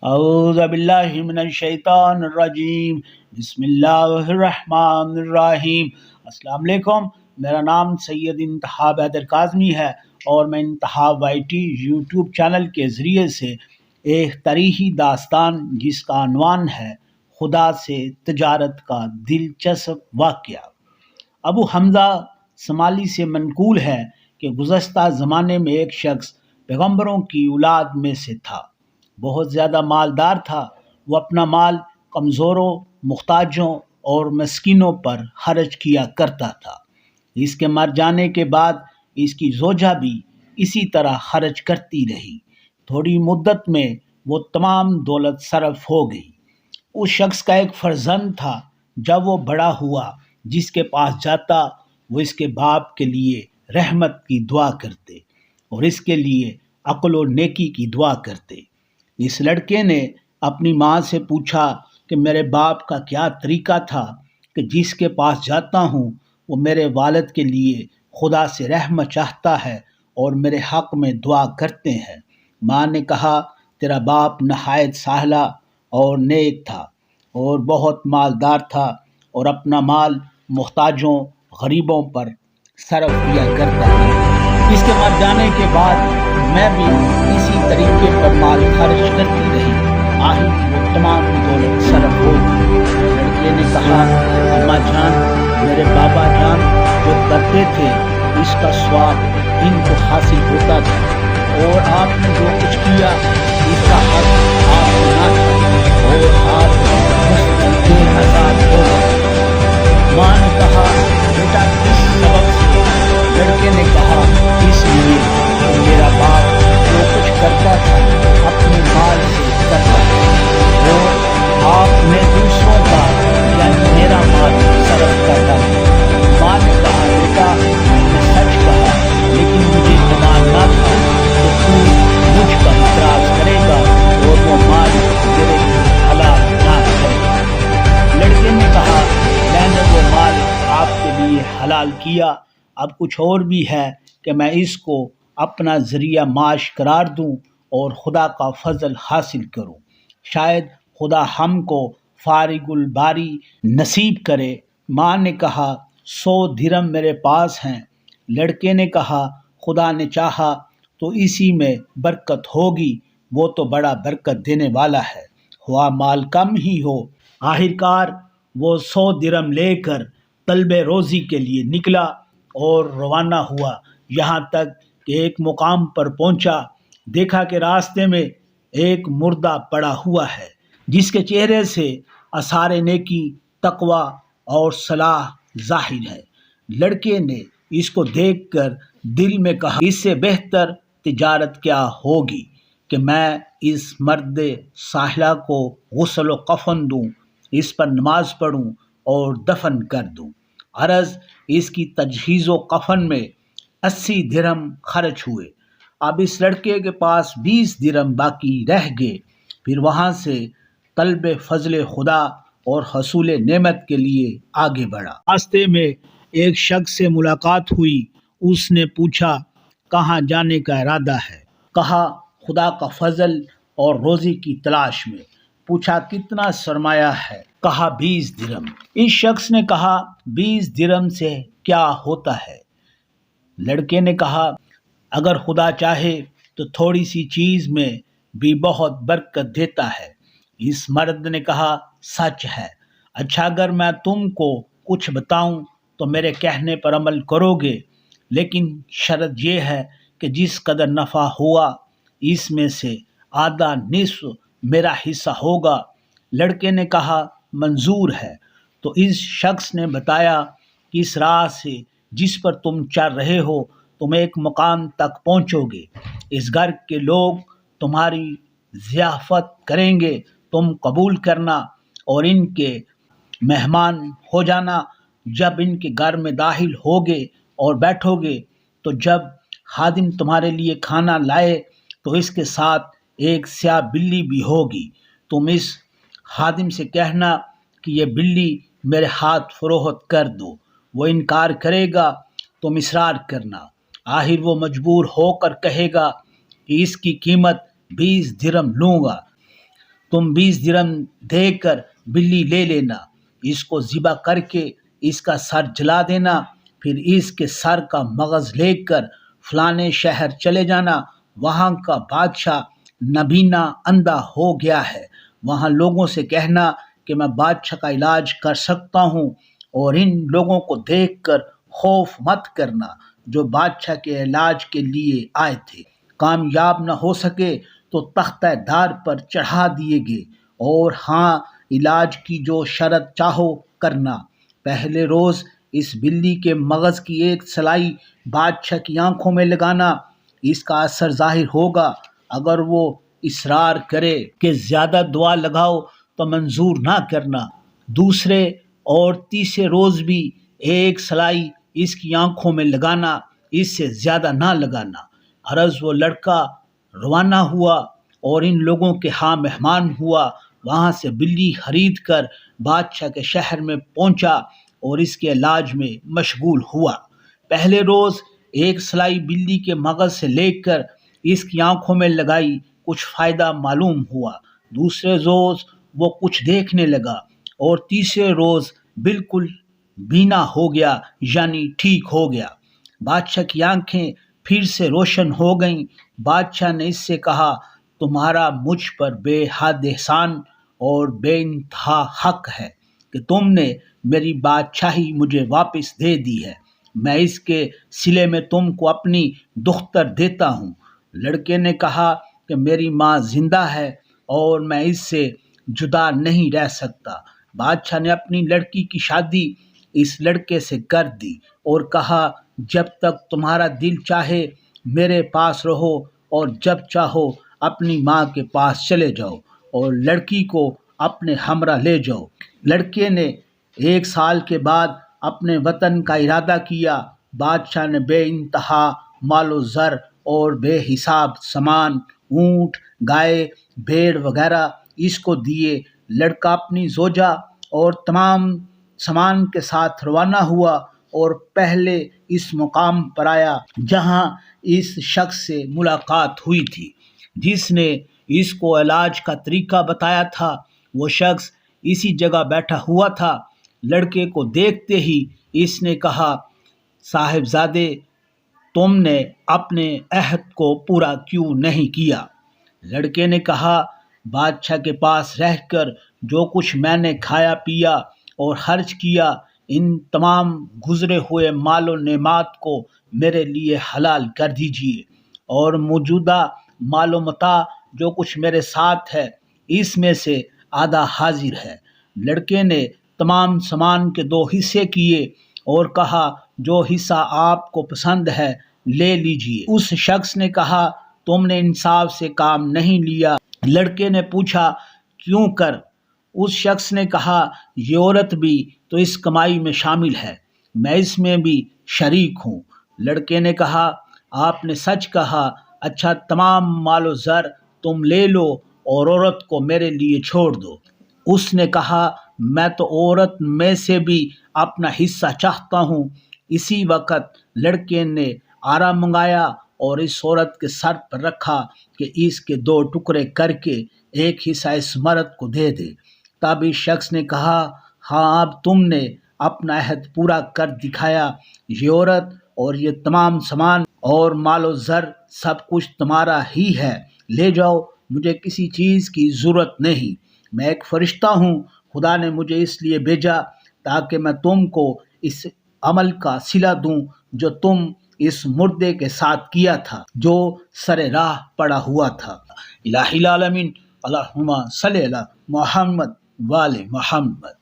اعوذ باللہ من الشیطان الرجیم، بسم اللہ الرحمن الرحیم۔ السلام علیکم، میرا نام سید انتخاب حیدر کاظمی ہے اور میں انتخاب وائی ٹی یوٹیوب چینل کے ذریعے سے ایک تاریخی داستان جس کا عنوان ہے خدا سے تجارت کا دلچسپ واقعہ۔ ابو حمزہ سمالی سے منقول ہے کہ گزشتہ زمانے میں ایک شخص پیغمبروں کی اولاد میں سے تھا، بہت زیادہ مالدار تھا۔ وہ اپنا مال کمزوروں، محتاجوں اور مسکینوں پر خرچ کیا کرتا تھا۔ اس کے مر جانے کے بعد اس کی زوجہ بھی اسی طرح خرچ کرتی رہی۔ تھوڑی مدت میں وہ تمام دولت صرف ہو گئی۔ اس شخص کا ایک فرزند تھا، جب وہ بڑا ہوا جس کے پاس جاتا وہ اس کے باپ کے لیے رحمت کی دعا کرتے اور اس کے لیے عقل و نیکی کی دعا کرتے۔ اس لڑکے نے اپنی ماں سے پوچھا کہ میرے باپ کا کیا طریقہ تھا کہ جس کے پاس جاتا ہوں وہ میرے والد کے لیے خدا سے رحمت چاہتا ہے اور میرے حق میں دعا کرتے ہیں۔ ماں نے کہا، تیرا باپ نہایت ساہلا اور نیک تھا اور بہت مالدار تھا اور اپنا مال محتاجوں غریبوں پر صرف کیا کرتا تھا۔ اس کے مر جانے کے بعد میں بھی اسی طریقے پر مال خرچ کرتی رہی، آخر وہ تمام دولت صرف ہو گئی۔ لڑکے نے کہا، اماں جان، میرے بابا جان جو کرتے تھے اس کا ثواب ان کو حاصل ہوتا تھا اور آپ نے جو کچھ کیا اس کا حق آپ کو نہ تھا اور آپ مستقل آزاد ہو گئے۔ ماں نے کہا، بیٹا کس سبب سے؟ لڑکے نے کہا، اس لیے کہ میرا باپ جو کچھ کرتا تھا اپنے مال سے کرتا تھا اور آپ نے دوسروں کا یعنی میرا مال صرف کرتا تھا۔ ماں نے کہا، بیٹا نے سچ کہا، لیکن مجھے گمان نہ تھا کہ تو مجھ پر اعتراض کرے گا اور وہ مال میرے لیے حلال نہ کرے گا۔ لڑکے نے کہا، میں نے وہ مال آپ کے لیے حلال کیا، اب کچھ اور بھی ہے کہ میں اس کو اپنا ذریعہ معاش قرار دوں اور خدا کا فضل حاصل کروں، شاید خدا ہم کو فارغ الباری نصیب کرے۔ ماں نے کہا، 100 درہم میرے پاس ہیں۔ لڑکے نے کہا، خدا نے چاہا تو اسی میں برکت ہوگی، وہ تو بڑا برکت دینے والا ہے، ہوا مال کم ہی ہو۔ آخرکار وہ 100 درہم لے کر طلب روزی کے لیے نکلا اور روانہ ہوا، یہاں تک کہ ایک مقام پر پہنچا۔ دیکھا کہ راستے میں ایک مردہ پڑا ہوا ہے جس کے چہرے سے آثار نیکی، تقوی اور صلاح ظاہر ہے۔ لڑکے نے اس کو دیکھ کر دل میں کہا، اس سے بہتر تجارت کیا ہوگی کہ میں اس مرد ساحلہ کو غسل و کفن دوں، اس پر نماز پڑھوں اور دفن کر دوں۔ عرض اس کی تجہیز و کفن میں 80 درہم خرچ ہوئے۔ اب اس لڑکے کے پاس 20 درہم باقی رہ گئے۔ پھر وہاں سے طلب فضل خدا اور حصول نعمت کے لیے آگے بڑھا۔ راستے میں ایک شخص سے ملاقات ہوئی، اس نے پوچھا، کہاں جانے کا ارادہ ہے؟ کہا، خدا کا فضل اور روزی کی تلاش میں۔ پوچھا، کتنا سرمایہ ہے؟ کہا، 20 درہم۔ اس شخص نے کہا، 20 درہم سے کیا ہوتا ہے؟ لڑکے نے کہا، اگر خدا چاہے تو تھوڑی سی چیز میں بھی بہت برکت دیتا ہے۔ اس مرد نے کہا، سچ ہے؟ اچھا، اگر میں تم کو کچھ بتاؤں تو میرے کہنے پر عمل کرو گے، لیکن شرط یہ ہے کہ جس قدر نفع ہوا اس میں سے آدھا نصف میرا حصہ ہوگا۔ لڑکے نے کہا، منظور ہے۔ تو اس شخص نے بتایا کہ اس راہ سے جس پر تم چل رہے ہو تم ایک مقام تک پہنچو گے، اس گھر کے لوگ تمہاری ضیافت کریں گے، تم قبول کرنا اور ان کے مہمان ہو جانا۔ جب ان کے گھر میں داخل ہوگے اور بیٹھو گے تو جب خادم تمہارے لیے کھانا لائے تو اس کے ساتھ ایک سیاہ بلی بھی ہوگی، تم اس خادم سے کہنا کہ یہ بلی میرے ہاتھ فروخت کر دو، وہ انکار کرے گا، تم اصرار کرنا، آخر وہ مجبور ہو کر کہے گا کہ اس کی قیمت 20 درہم لوں گا۔ تم 20 درہم دے کر بلی لے لینا، اس کو ذبح کر کے اس کا سر جلا دینا، پھر اس کے سر کا مغز لے کر فلانے شہر چلے جانا، وہاں کا بادشاہ نبینا اندھا ہو گیا ہے، وہاں لوگوں سے کہنا کہ میں بادشاہ کا علاج کر سکتا ہوں، اور ان لوگوں کو دیکھ کر خوف مت کرنا جو بادشاہ کے علاج کے لیے آئے تھے۔ کامیاب نہ ہو سکے تو تختہ دار پر چڑھا دیے گے، اور ہاں علاج کی جو شرط چاہو کرنا۔ پہلے روز اس بلی کے مغز کی ایک سلائی بادشاہ کی آنکھوں میں لگانا، اس کا اثر ظاہر ہوگا، اگر وہ اصرار کرے کہ زیادہ دعا لگاؤ تو منظور نہ کرنا۔ دوسرے اور تیسرے روز بھی ایک سلائی اس کی آنکھوں میں لگانا، اس سے زیادہ نہ لگانا۔ عرض وہ لڑکا روانہ ہوا اور ان لوگوں کے ہاں مہمان ہوا، وہاں سے بلی خرید کر بادشاہ کے شہر میں پہنچا اور اس کے علاج میں مشغول ہوا۔ پہلے روز ایک سلائی بلی کے مغز سے لے کر اس کی آنکھوں میں لگائی، کچھ فائدہ معلوم ہوا۔ دوسرے روز وہ کچھ دیکھنے لگا، اور تیسرے روز بالکل بینا ہو گیا، یعنی ٹھیک ہو گیا۔ بادشاہ کی آنکھیں پھر سے روشن ہو گئیں۔ بادشاہ نے اس سے کہا، تمہارا مجھ پر بے حد احسان اور بے انتہا حق ہے کہ تم نے میری بادشاہی مجھے واپس دے دی ہے، میں اس کے صلے میں تم کو اپنی دختر دیتا ہوں۔ لڑکے نے کہا کہ میری ماں زندہ ہے اور میں اس سے جدا نہیں رہ سکتا۔ بادشاہ نے اپنی لڑکی کی شادی اس لڑکے سے کر دی اور کہا، جب تک تمہارا دل چاہے میرے پاس رہو، اور جب چاہو اپنی ماں کے پاس چلے جاؤ اور لڑکی کو اپنے ہمراہ لے جاؤ۔ لڑکے نے 1 سال کے بعد اپنے وطن کا ارادہ کیا۔ بادشاہ نے بے انتہا مال و زر اور بے حساب سامان، اونٹ، گائے، بھیڑ وغیرہ اس کو دیے۔ لڑکا اپنی زوجہ اور تمام سامان کے ساتھ روانہ ہوا اور پہلے اس مقام پر آیا جہاں اس شخص سے ملاقات ہوئی تھی جس نے اس کو علاج کا طریقہ بتایا تھا۔ وہ شخص اسی جگہ بیٹھا ہوا تھا۔ لڑکے کو دیکھتے ہی اس نے کہا، صاحبزادے، تم نے اپنے عہد کو پورا کیوں نہیں کیا؟ لڑکے نے کہا، بادشاہ کے پاس رہ کر جو کچھ میں نے کھایا پیا اور خرچ کیا، ان تمام گزرے ہوئے مال و نعمات کو میرے لیے حلال کر دیجیے، اور موجودہ مال و متاع جو کچھ میرے ساتھ ہے اس میں سے آدھا حاضر ہے۔ لڑکے نے تمام سامان کے 2 حصے کیے اور کہا، جو حصہ آپ کو پسند ہے لے لیجیے۔ اس شخص نے کہا، تم نے انصاف سے کام نہیں لیا۔ لڑکے نے پوچھا، کیوں کر؟ اس شخص نے کہا، یہ عورت بھی تو اس کمائی میں شامل ہے، میں اس میں بھی شریک ہوں۔ لڑکے نے کہا، آپ نے سچ کہا، اچھا تمام مال و زر تم لے لو اور عورت کو میرے لیے چھوڑ دو۔ اس نے کہا، میں تو عورت میں سے بھی اپنا حصہ چاہتا ہوں۔ اسی وقت لڑکے نے آرا منگایا اور اس عورت کے سر پر رکھا کہ اس کے 2 ٹکڑے کر کے ایک حصہ اس مرد کو دے دے۔ تب اس شخص نے کہا، ہاں اب تم نے اپنا عہد پورا کر دکھایا، یہ عورت اور یہ تمام سامان اور مال و زر سب کچھ تمہارا ہی ہے، لے جاؤ، مجھے کسی چیز کی ضرورت نہیں۔ میں ایک فرشتہ ہوں، خدا نے مجھے اس لیے بھیجا تاکہ میں تم کو اس عمل کا صلہ دوں جو تم اس مردے کے ساتھ کیا تھا جو سر راہ پڑا ہوا تھا۔ الہ العالمین اللہم صلی علی محمد وآل محمد۔